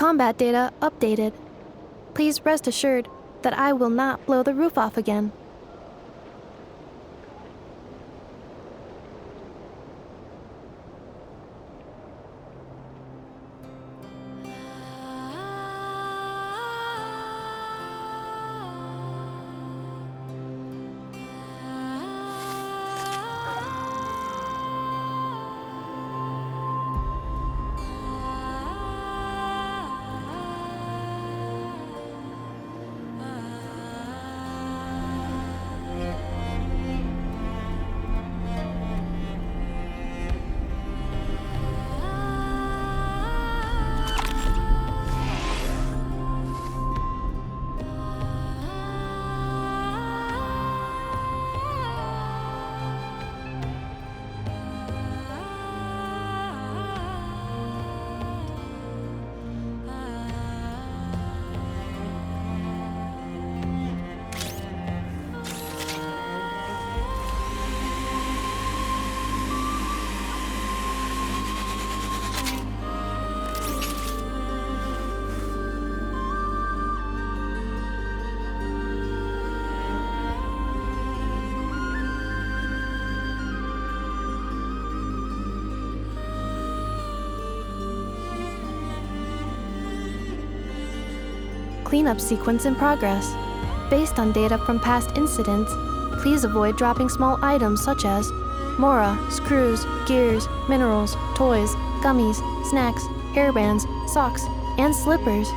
Combat data updated. Please rest assured that I will not blow the roof off again. Cleanup sequence in progress. Based on data from past incidents, please avoid dropping small items such as mora, screws, gears, minerals, toys, gummies, snacks, hairbands, socks, and slippers.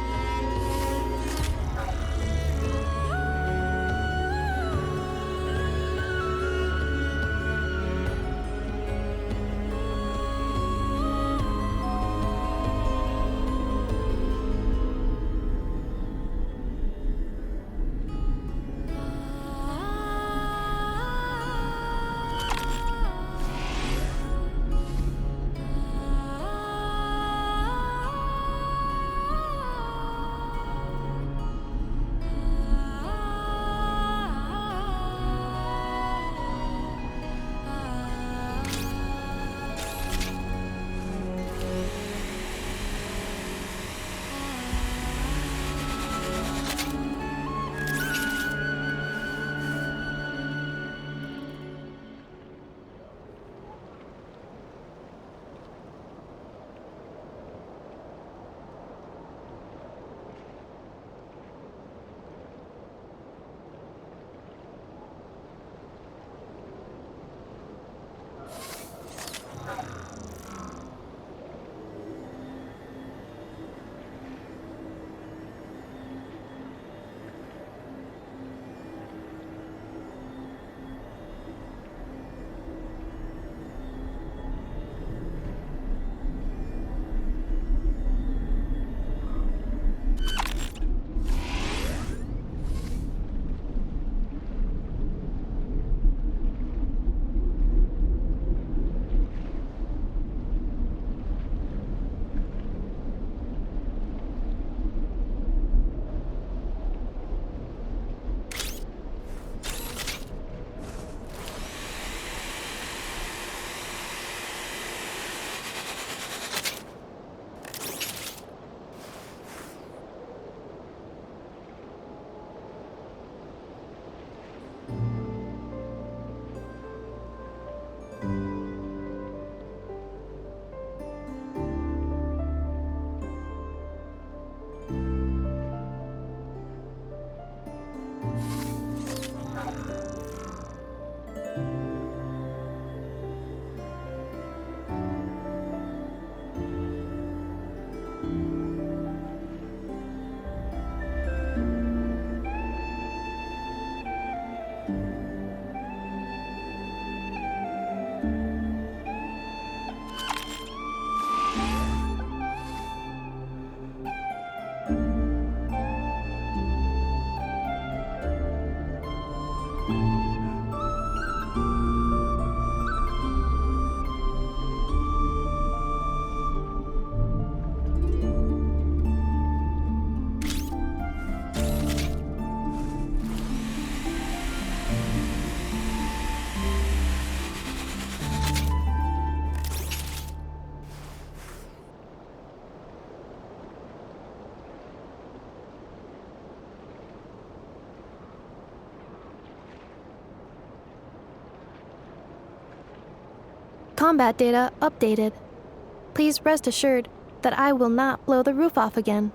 Combat data updated. Please rest assured that I will not blow the roof off again.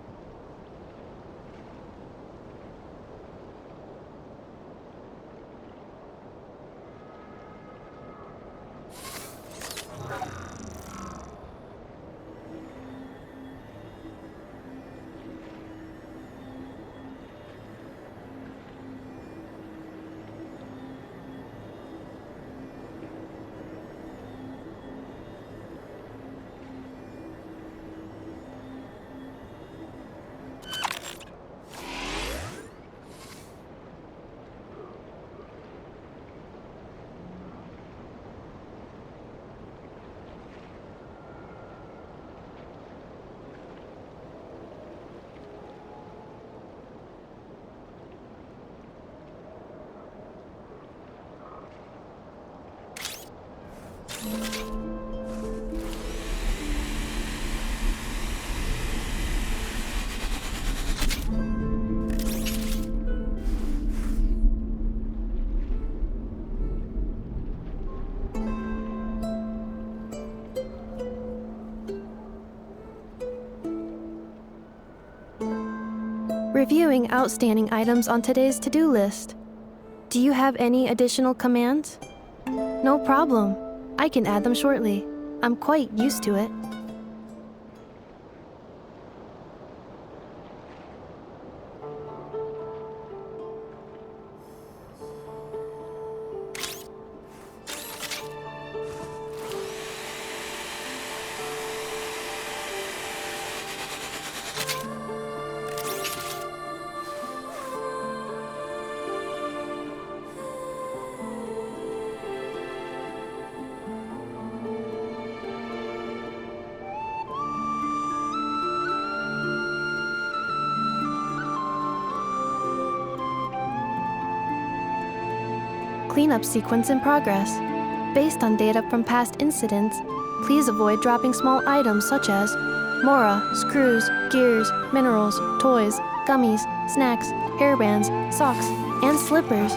Reviewing outstanding items on today's to-do list. Do you have any additional commands? No problem. I can add them shortly. I'm quite used to it. Cleanup sequence in progress. Based on data from past incidents, please avoid dropping small items such as mora, screws, gears, minerals, toys, gummies, snacks, hairbands, socks, and slippers.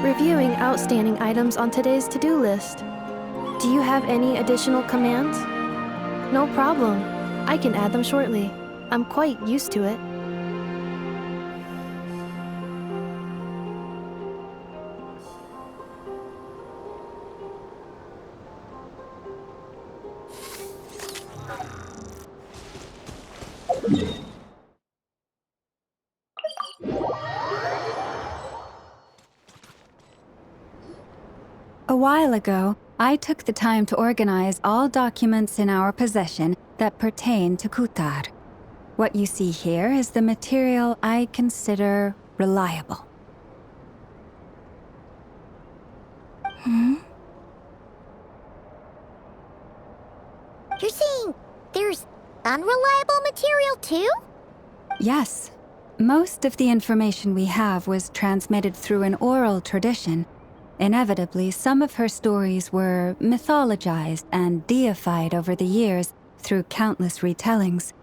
Reviewing outstanding items on today's to-do list. Do you have any additional commands? No problem. I can add them shortly. I'm quite used to it. A while ago, I took the time to organize all documents in our possession that pertain to Kutar. What you see here is the material I consider reliable. You're saying there's unreliable material too? Yes. Most of the information we have was transmitted through an oral tradition. Inevitably, some of her stories were mythologized and deified over the years through countless retellings.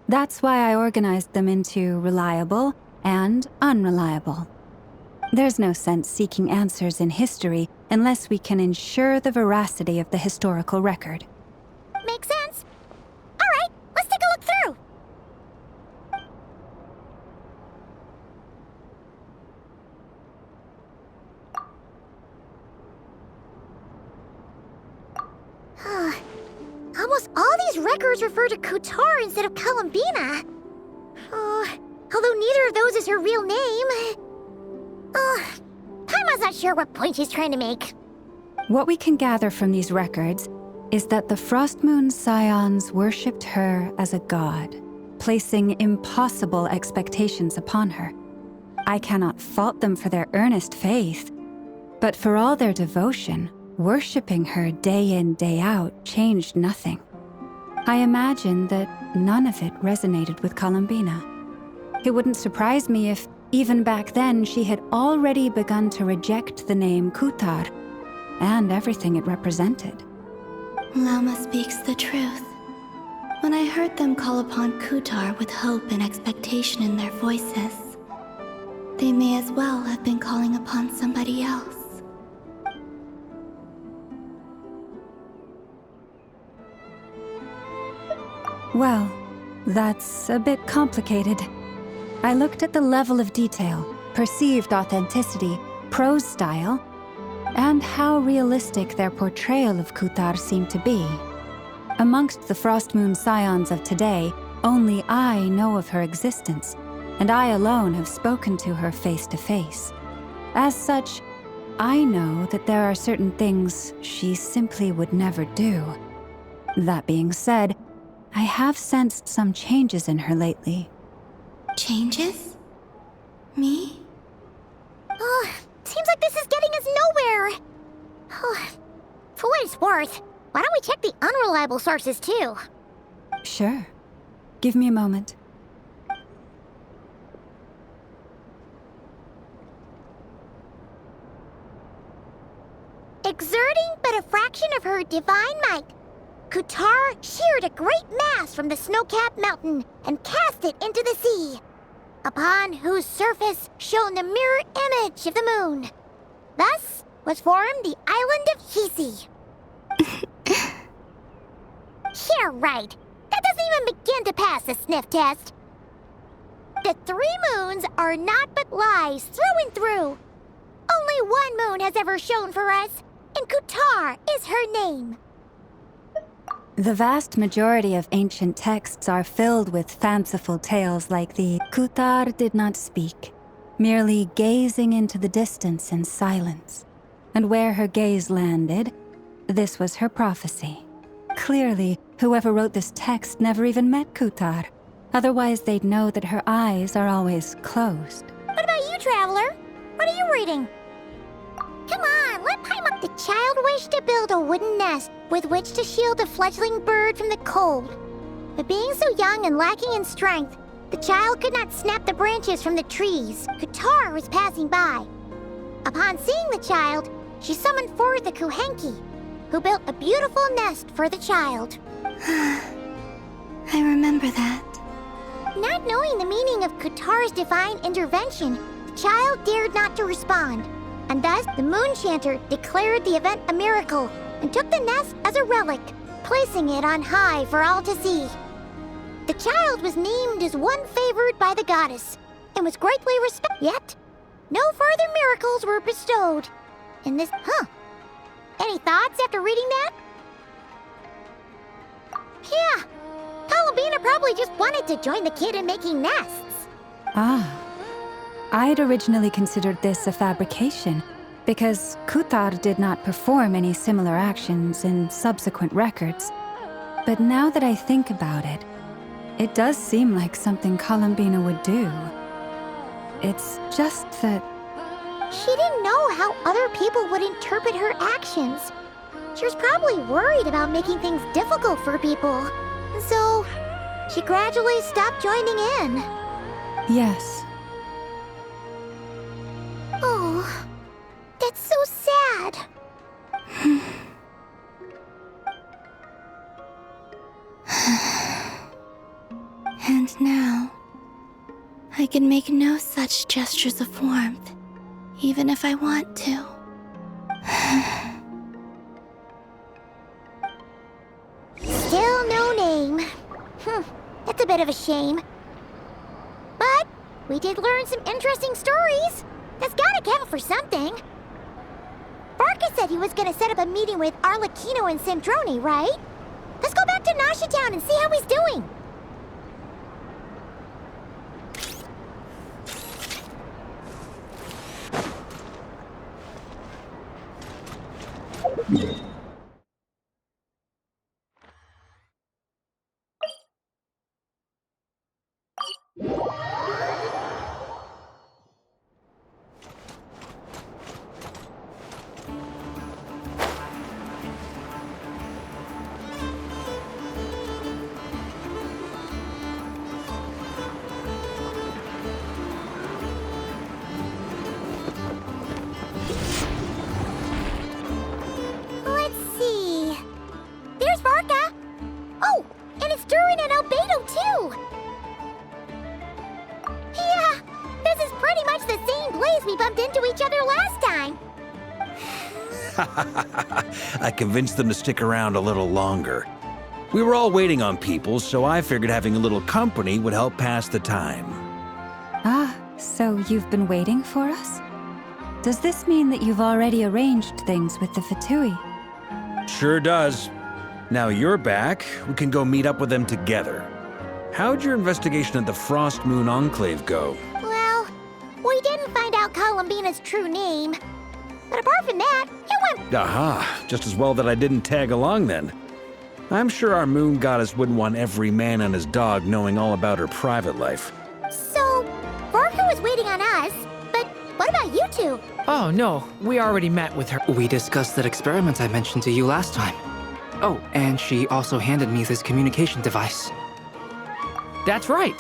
That's why I organized them into reliable and unreliable. There's no sense seeking answers in history unless we can ensure the veracity of the historical record. Makes sense. All right, let's take a look through. almost all these records refer to Kutar instead of Columbina. Although neither of those is her real name. Paimon's not sure what point she's trying to make. What we can gather from these records is that the Frostmoon Scions worshipped her as a god, placing impossible expectations upon her. I cannot fault them for their earnest faith, but for all their devotion, worshipping her day in, day out changed nothing. I imagine that none of it resonated with Columbina. It wouldn't surprise me if, even back then, she had already begun to reject the name Kutar and everything it represented. Lama speaks the truth. When I heard them call upon Kutar with hope and expectation in their voices, they may as well have been calling upon somebody else. Well, that's a bit complicated. I looked at the level of detail, perceived authenticity, prose style, and how realistic their portrayal of Kutar seemed to be. Amongst the Frostmoon Scions of today, only I know of her existence, and I alone have spoken to her face to face. As such, I know that there are certain things she simply would never do. That being said, I have sensed some changes in her lately. Changes? Me? Seems like this is getting us nowhere. For what it's worth, why don't we check the unreliable sources too? Sure. Give me a moment. Exerting but a fraction of her divine might, Kutar sheared a great mass from the snow-capped mountain and cast it into the sea, upon whose surface shone the mirror image of the moon. Thus was formed the island of Hisi. Yeah, right. That doesn't even begin to pass the sniff test. The 3 moons are naught but lies through and through. Only one moon has ever shone for us, and Kutar is her name. The vast majority of ancient texts are filled with fanciful tales like the Kutar did not speak, merely gazing into the distance in silence. And where her gaze landed, this was her prophecy. Clearly, whoever wrote this text never even met Kutar. Otherwise, they'd know that her eyes are always closed. What about you, Traveler? What are you reading? Come on, let Paimon. The child wished to build a wooden nest with which to shield a fledgling bird from the cold. But being so young and lacking in strength, the child could not snap the branches from the trees. Kutar was passing by. Upon seeing the child, she summoned forth the Kuhenki, who built a beautiful nest for the child. I remember that. Not knowing the meaning of Kutar's divine intervention, the child dared not to respond. And thus, the Moon Chanter declared the event a miracle and took the nest as a relic, placing it on high for all to see. The child was named as one favored by the goddess and was greatly respected. Yet, no further miracles were bestowed. In this, Any thoughts after reading that? Yeah, Columbina probably just wanted to join the kid in making nests. I'd originally considered this a fabrication, because Kutar did not perform any similar actions in subsequent records. But now that I think about it, it does seem like something Columbina would do. It's just that... She didn't know how other people would interpret her actions. She was probably worried about making things difficult for people. So, she gradually stopped joining in. Yes. Oh, that's so sad. And now, I can make no such gestures of warmth, even if I want to. Still no name. That's a bit of a shame. But we did learn some interesting stories. That's gotta count for something. Barca said he was gonna set up a meeting with Arlecchino and Sandrone, right? Let's go back out to Nasha Town and see how he's doing. Let's see. There's Varka. Oh, and it's Durin and Albedo too. Yeah, this is pretty much the same place we bumped into each other last time. I convinced them to stick around a little longer. We were all waiting on people, so I figured having a little company would help pass the time. Ah, so you've been waiting for us? Does this mean that you've already arranged things with the Fatui? Sure does. Now you're back, we can go meet up with them together. How'd your investigation at the Frost Moon Enclave go? Well, we didn't find out Columbina's true name. But apart from that, it went... Aha, just as well that I didn't tag along then. I'm sure our moon goddess wouldn't want every man and his dog knowing all about her private life. So, Varka was waiting on us, but what about you two? Oh, no. We already met with her. We discussed that experiment I mentioned to you last time. Oh, and she also handed me this communication device. That's right.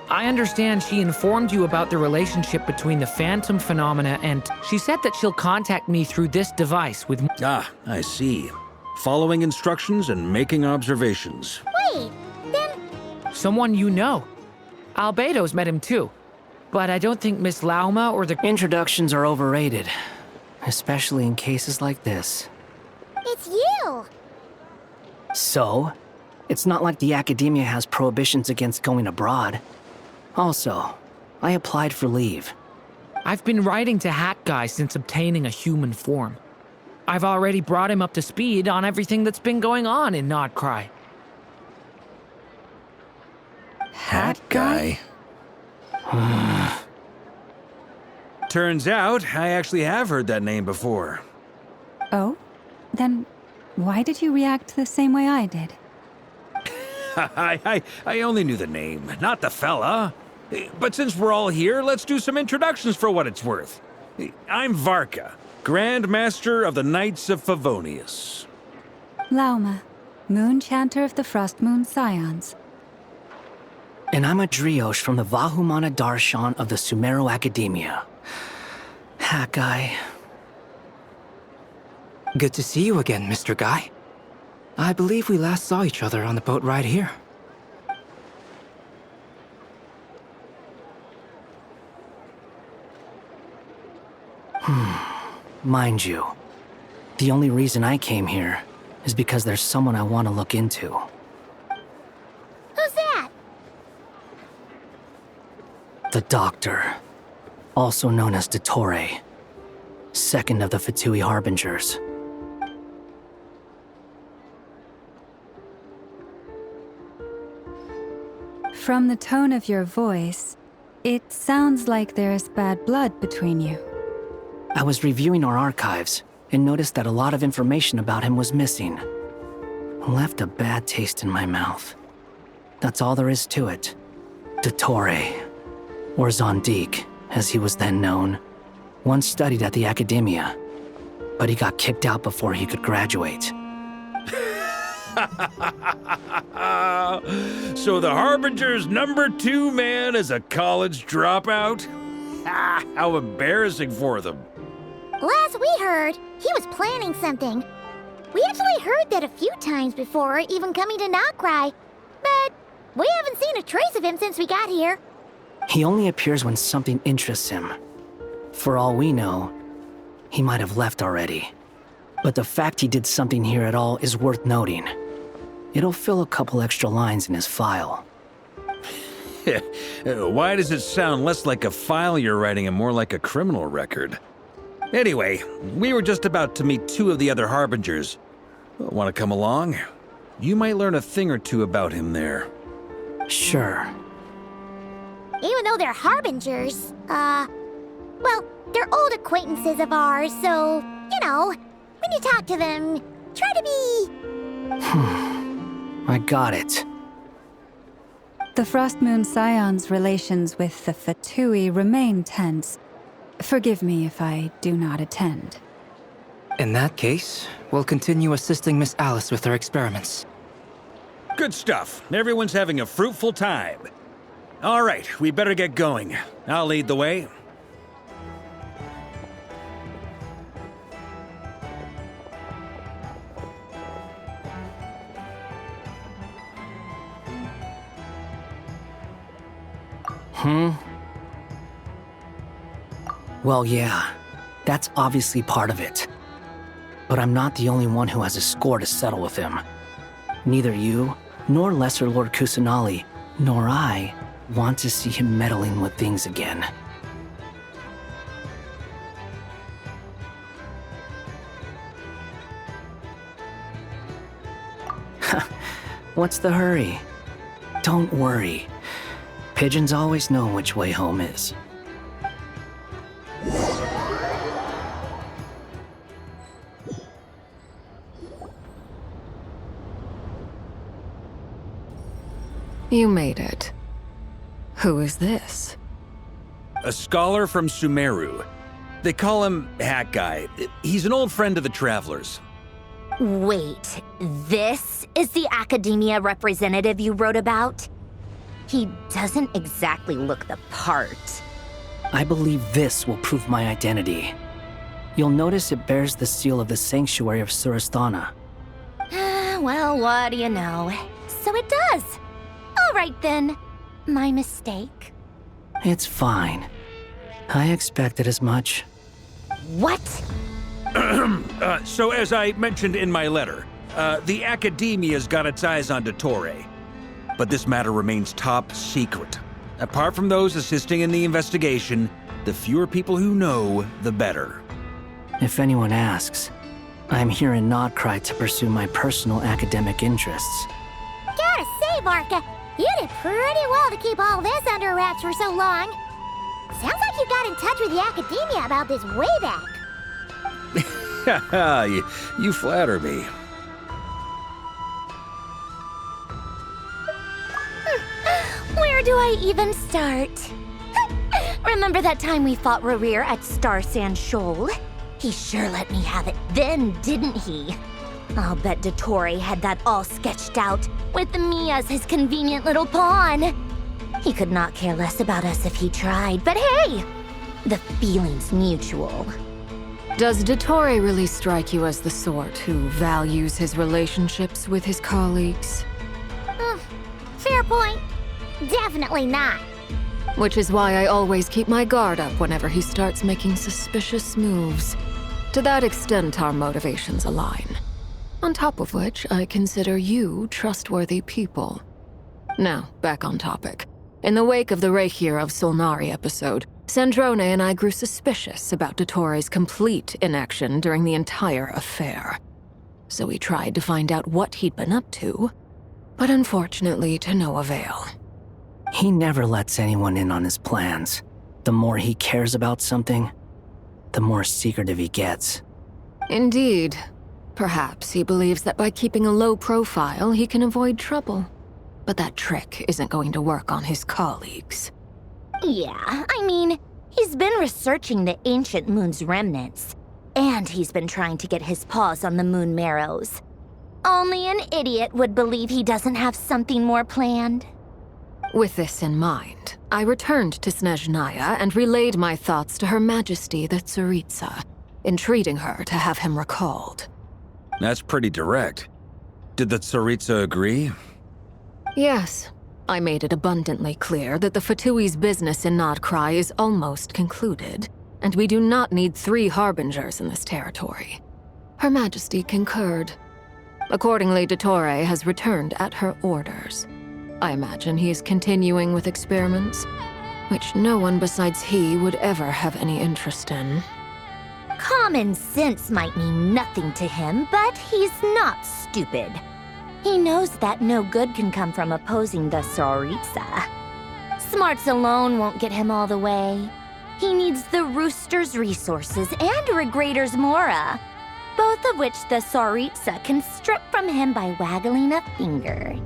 I understand she informed you about the relationship between the phantom phenomena, and she said that she'll contact me through this device with... Ah, I see. Following instructions and making observations. Wait, then... someone you know. Albedo's met him too. But I don't think Miss Lauma or the... Introductions are overrated, especially in cases like this. It's you! So, it's not like the academia has prohibitions against going abroad. Also, I applied for leave. I've been writing to Hat Guy since obtaining a human form. I've already brought him up to speed on everything that's been going on in Nodcry. Hat guy? Turns out, I actually have heard that name before. Oh? Then why did you react the same way I did? I only knew the name, not the fella. But since we're all here, let's do some introductions for what it's worth. I'm Varka, Grand Master of the Knights of Favonius. Lauma, Moon Chanter of the Frost Moon Scions. And I'm a Driosh from the Vahumana Darshan of the Sumero Academia. Hat guy. Good to see you again, Mr. Guy. I believe we last saw each other on the boat ride here. Mind you, the only reason I came here is because there's someone I want to look into. Who's that? The Doctor, also known as Dottore, second of the Fatui Harbingers. From the tone of your voice, it sounds like there's bad blood between you. I was reviewing our archives and noticed that a lot of information about him was missing. Left a bad taste in my mouth. That's all there is to it. Dottore, or Zondique, as he was then known, once studied at the Academia, but he got kicked out before he could graduate. So the Harbinger's #2 man is a college dropout? How embarrassing for them. Last we heard, he was planning something. We actually heard that a few times before, even coming to Nodcry, but we haven't seen a trace of him since we got here. He only appears when something interests him. For all we know, he might have left already. But the fact he did something here at all is worth noting. It'll fill a couple extra lines in his file. Why does it sound less like a file you're writing and more like a criminal record? Anyway, we were just about to meet 2 of the other Harbingers. Want to come along? You might learn a thing or two about him there. Sure. Even though they're harbingers, well, they're old acquaintances of ours, so, you know, when you talk to them, try to be... I got it. The Frost Moon Scion's relations with the Fatui remain tense. Forgive me if I do not attend. In that case, we'll continue assisting Miss Alice with her experiments. Good stuff. Everyone's having a fruitful time. All right, we better get going. I'll lead the way. Well, yeah, that's obviously part of it. But I'm not the only one who has a score to settle with him. Neither you, nor Lesser Lord Kusanali, nor I want to see him meddling with things again. What's the hurry? Don't worry. Pigeons always know which way home is. You made it. Who is this? A scholar from Sumeru. They call him Hat Guy. He's an old friend of the Travelers. Wait, this is the academia representative you wrote about? He doesn't exactly look the part. I believe this will prove my identity. You'll notice it bears the seal of the Sanctuary of Surasthana. Well, what do you know? So it does. All right then. My mistake. It's fine. I expected as much. What? So as I mentioned in my letter, the Academia's got its eyes on Dottore. But this matter remains top secret. Apart from those assisting in the investigation, the fewer people who know, the better. If anyone asks, I'm here in Nodcry to pursue my personal academic interests. Gotta say, Varka, you did pretty well to keep all this under wraps for so long. Sounds like you got in touch with the Academia about this way back. you flatter me. Where do I even start? Remember that time we fought Rerir at Star Sand Shoal? He sure let me have it then, didn't he? I'll bet Dottore had that all sketched out, with me as his convenient little pawn. He could not care less about us if he tried, but hey! The feeling's mutual. Does Dottore really strike you as the sort who values his relationships with his colleagues? Fair point. Definitely not. Which is why I always keep my guard up whenever he starts making suspicious moves. To that extent, our motivations align. On top of which, I consider you trustworthy people. Now, back on topic. In the wake of the Reikir of Solnari episode, Sandrone and I grew suspicious about Dottore's complete inaction during the entire affair. So we tried to find out what he'd been up to, but unfortunately to no avail. He never lets anyone in on his plans. The more he cares about something, the more secretive he gets. Indeed. Perhaps he believes that by keeping a low profile, he can avoid trouble. But that trick isn't going to work on his colleagues. Yeah, I mean, he's been researching the ancient moon's remnants. And he's been trying to get his paws on the moon marrows. Only an idiot would believe he doesn't have something more planned. With this in mind, I returned to Snezhnaya and relayed my thoughts to Her Majesty the Tsaritsa, entreating her to have him recalled. That's pretty direct. Did the Tsaritsa agree? Yes. I made it abundantly clear that the Fatui's business in Nodcry is almost concluded, and we do not need 3 harbingers in this territory. Her Majesty concurred. Accordingly, Dottore has returned at her orders. I imagine he is continuing with experiments, which no one besides he would ever have any interest in. Common sense might mean nothing to him, but he's not stupid. He knows that no good can come from opposing the Tsaritsa. Smarts alone won't get him all the way. He needs the Rooster's resources and Regrator's Mora, both of which the Tsaritsa can strip from him by waggling a finger.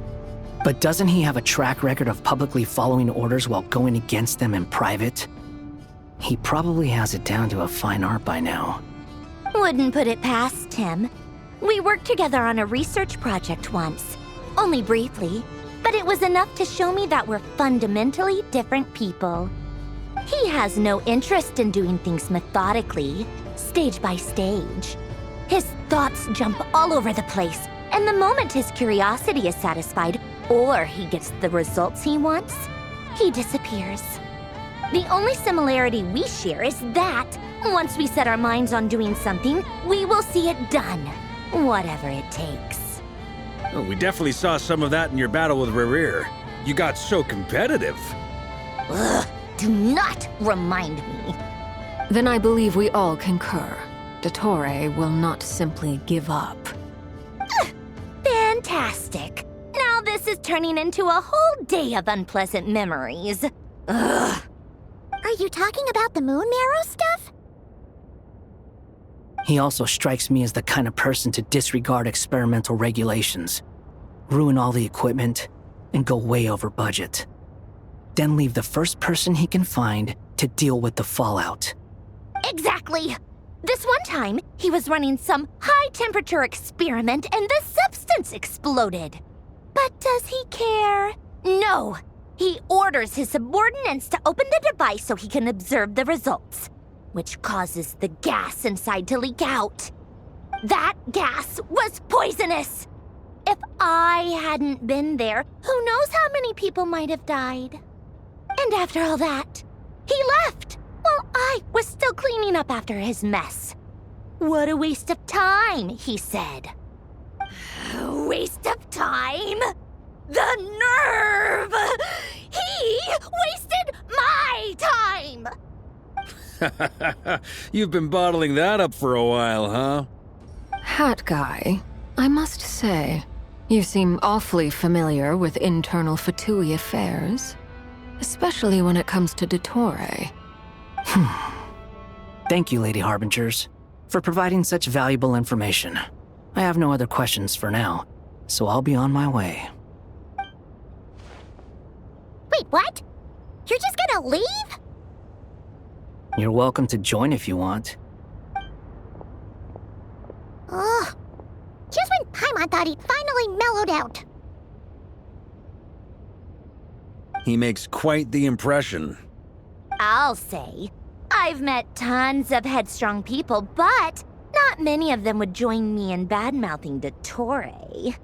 But doesn't he have a track record of publicly following orders while going against them in private? He probably has it down to a fine art by now. Wouldn't put it past him. We worked together on a research project once, only briefly, but it was enough to show me that we're fundamentally different people. He has no interest in doing things methodically, stage by stage. His thoughts jump all over the place, and the moment his curiosity is satisfied, or he gets the results he wants, he disappears. The only similarity we share is that, once we set our minds on doing something, we will see it done, whatever it takes. Oh, we definitely saw some of that in your battle with Rerir. You got so competitive. Ugh, do not remind me. Then I believe we all concur. Dottore will not simply give up. Fantastic. Now this is turning into a whole day of unpleasant memories. Ugh. Are you talking about the moon marrow stuff? He also strikes me as the kind of person to disregard experimental regulations, ruin all the equipment, and go way over budget. Then leave the first person he can find to deal with the fallout. Exactly. This one time, he was running some high-temperature experiment and the substance exploded. But does he care? No. He orders his subordinates to open the device so he can observe the results, which causes the gas inside to leak out. That gas was poisonous. If I hadn't been there, who knows how many people might have died. And after all that, he left while I was still cleaning up after his mess. What a waste of time, he said. Waste of time? The nerve! He wasted my time! You've been bottling that up for a while, huh? Hat guy, I must say, you seem awfully familiar with internal Fatui affairs. Especially when it comes to Dottore. Thank you, Lady Harbingers, for providing such valuable information. I have no other questions for now, so I'll be on my way. Wait, what? You're just gonna leave? You're welcome to join if you want. Ugh. Just when Paimon thought he'd finally mellowed out. He makes quite the impression. I'll say. I've met tons of headstrong people, but not many of them would join me in bad-mouthing Dottore.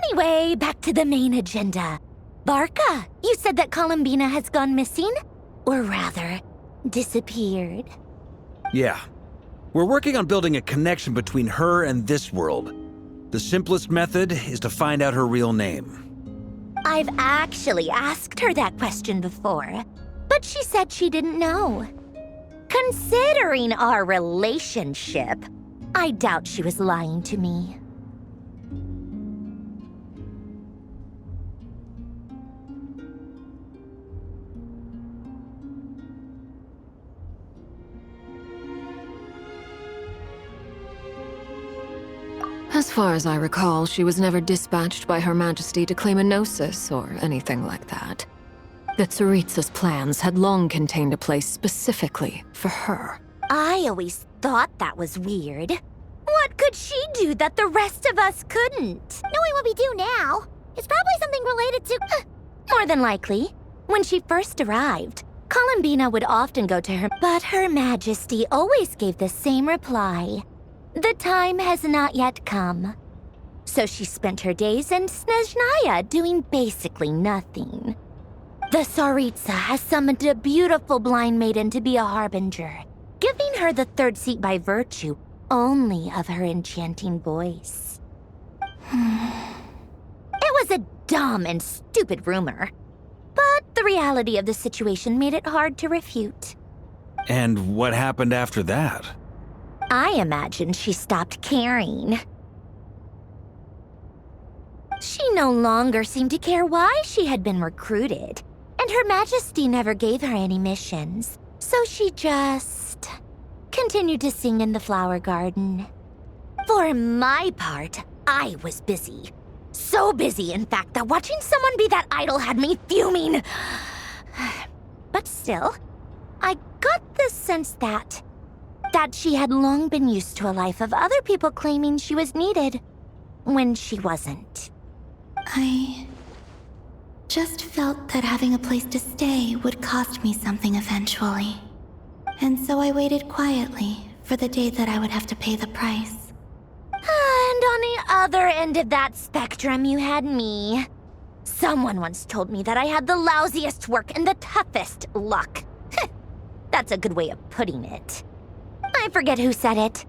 Anyway, back to the main agenda. Barca, you said that Columbina has gone missing? Or rather, disappeared. Yeah. We're working on building a connection between her and this world. The simplest method is to find out her real name. I've actually asked her that question before, but she said she didn't know. Considering our relationship, I doubt she was lying to me. As far as I recall, she was never dispatched by Her Majesty to claim a gnosis or anything like that. The Tsaritsa's plans had long contained a place specifically for her. I always thought that was weird. What could she do that the rest of us couldn't? Knowing what we do now, it's probably something related to... More than likely. When she first arrived, Columbina would often go to her, but Her Majesty always gave the same reply. The time has not yet come. So she spent her days in Snezhnaya doing basically nothing. The Tsaritsa has summoned a beautiful blind maiden to be a harbinger, giving her the third seat by virtue only of her enchanting voice. It was a dumb and stupid rumor, but the reality of the situation made it hard to refute. And what happened after that? I imagine she stopped caring. She no longer seemed to care why she had been recruited, and Her Majesty never gave her any missions, so she just continued to sing in the flower garden. For my part, I was busy. So busy, in fact, that watching someone be that idol had me fuming. But still, I got the sense that she had long been used to a life of other people claiming she was needed when she wasn't. I just felt that having a place to stay would cost me something eventually. And so I waited quietly for the day that I would have to pay the price. And on the other end of that spectrum, you had me. Someone once told me that I had the lousiest work and the toughest luck. That's a good way of putting it. I forget who said it,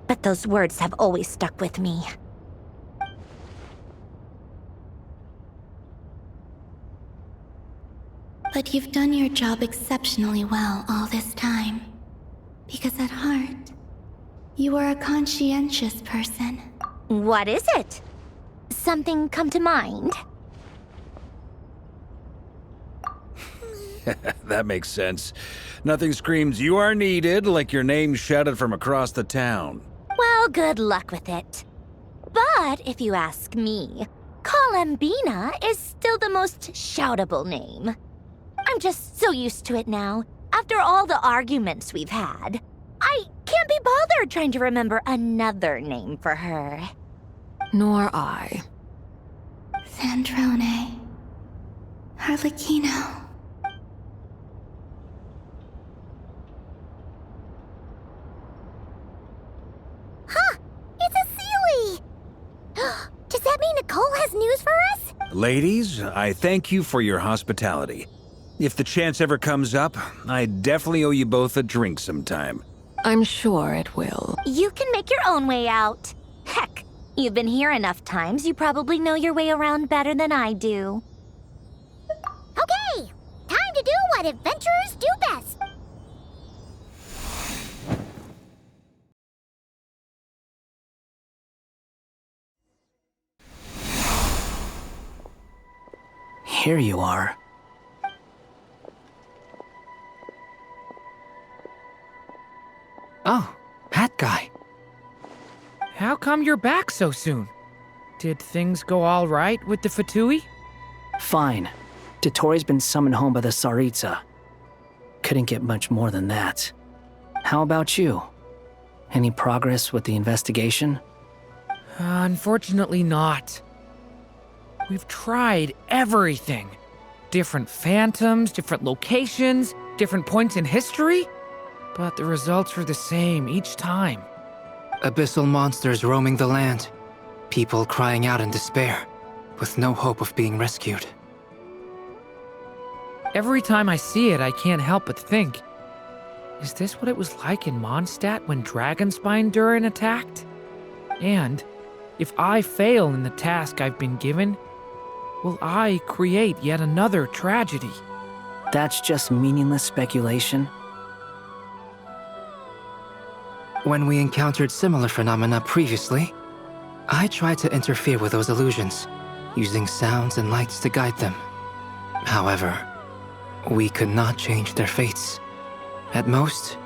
but those words have always stuck with me. But you've done your job exceptionally well all this time. Because at heart, you are a conscientious person. What is it? Something come to mind? That makes sense. Nothing screams you are needed like your name shouted from across the town. Well, good luck with it. But if you ask me, Colambina is still the most shoutable name. I'm just so used to it now. After all the arguments we've had, I can't be bothered trying to remember another name for her. Nor I. Sandrone. Harlequino. Huh! It's a Sealy! Does that mean Nicole has news for us? Ladies, I thank you for your hospitality. If the chance ever comes up, I definitely owe you both a drink sometime. I'm sure it will. You can make your own way out. Heck, you've been here enough times, you probably know your way around better than I do. Okay! Time to do what adventurers do best! Here you are. Oh, hat guy. How come you're back so soon? Did things go all right with the Fatui? Fine. Dotori's been summoned home by the Tsaritsa. Couldn't get much more than that. How about you? Any progress with the investigation? Unfortunately not. We've tried everything. Different phantoms, different locations, different points in history. But the results were the same each time. Abyssal monsters roaming the land. People crying out in despair, with no hope of being rescued. Every time I see it, I can't help but think, is this what it was like in Mondstadt when Dragonspine Durin attacked? And if I fail in the task I've been given, will I create yet another tragedy? That's just meaningless speculation. When we encountered similar phenomena previously, I tried to interfere with those illusions, using sounds and lights to guide them. However, we could not change their fates. At most,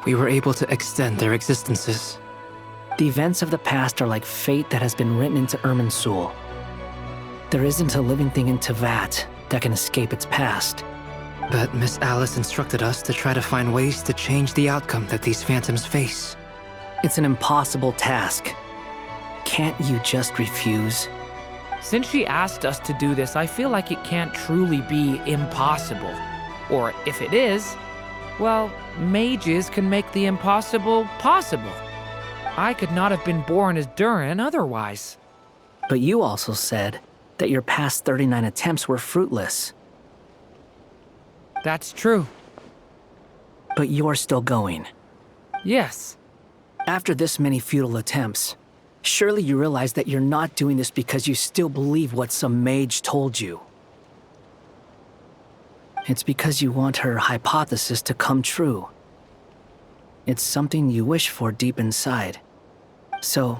we were able to extend their existences. The events of the past are like fate that has been written into Irminsul. There isn't a living thing in Tevat that can escape its past. But Miss Alice instructed us to try to find ways to change the outcome that these phantoms face. It's an impossible task. Can't you just refuse? Since she asked us to do this, I feel like it can't truly be impossible. Or if it is, well, mages can make the impossible possible. I could not have been born as Durin otherwise. But you also said that your past 39 attempts were fruitless. That's true. But you're still going. Yes. After this many futile attempts, surely you realize that you're not doing this because you still believe what some mage told you. It's because you want her hypothesis to come true. It's something you wish for deep inside. So,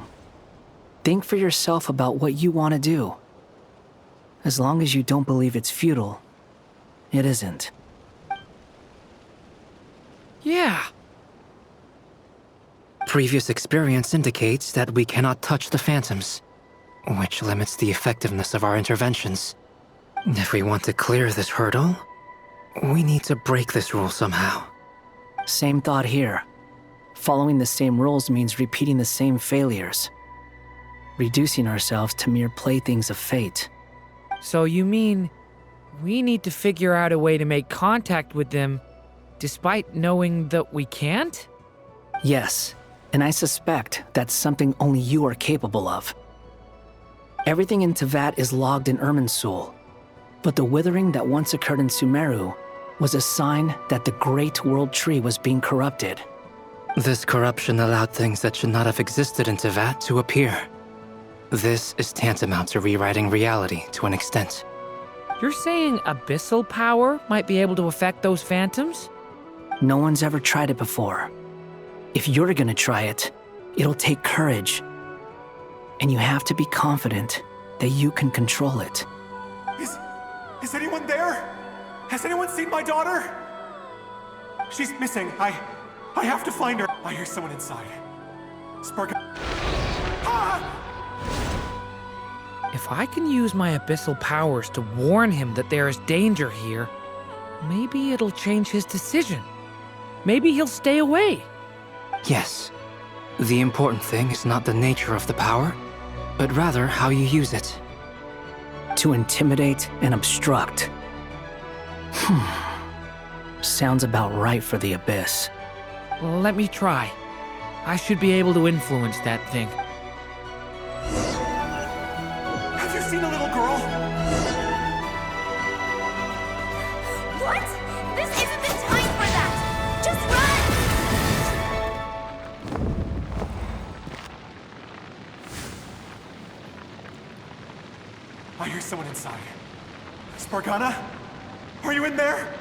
think for yourself about what you want to do. As long as you don't believe it's futile, it isn't. Yeah. Previous experience indicates that we cannot touch the phantoms, which limits the effectiveness of our interventions. If we want to clear this hurdle, we need to break this rule somehow. Same thought here. Following the same rules means repeating the same failures. Reducing ourselves to mere playthings of fate. So you mean we need to figure out a way to make contact with them despite knowing that we can't? Yes, and I suspect that's something only you are capable of. Everything in Tevat is logged in Irminsul, but the withering that once occurred in Sumeru was a sign that the Great World Tree was being corrupted. This corruption allowed things that should not have existed in Tevat to appear. This is tantamount to rewriting reality to an extent. You're saying abyssal power might be able to affect those phantoms? No one's ever tried it before. If you're gonna try it, it'll take courage. And you have to be confident that you can control it. Is anyone there? Has anyone seen my daughter? She's missing. I have to find her. I hear someone inside. Spark. Ah! If I can use my abyssal powers to warn him that there is danger here, maybe it'll change his decision. Maybe he'll stay away. Yes. The important thing is not the nature of the power, but rather how you use it. To intimidate and obstruct. Sounds about right for the Abyss. Well, let me try. I should be able to influence that thing. Have you seen a little girl? What? This isn't the time for that! Just run! I hear someone inside. Spargana? Are you in there?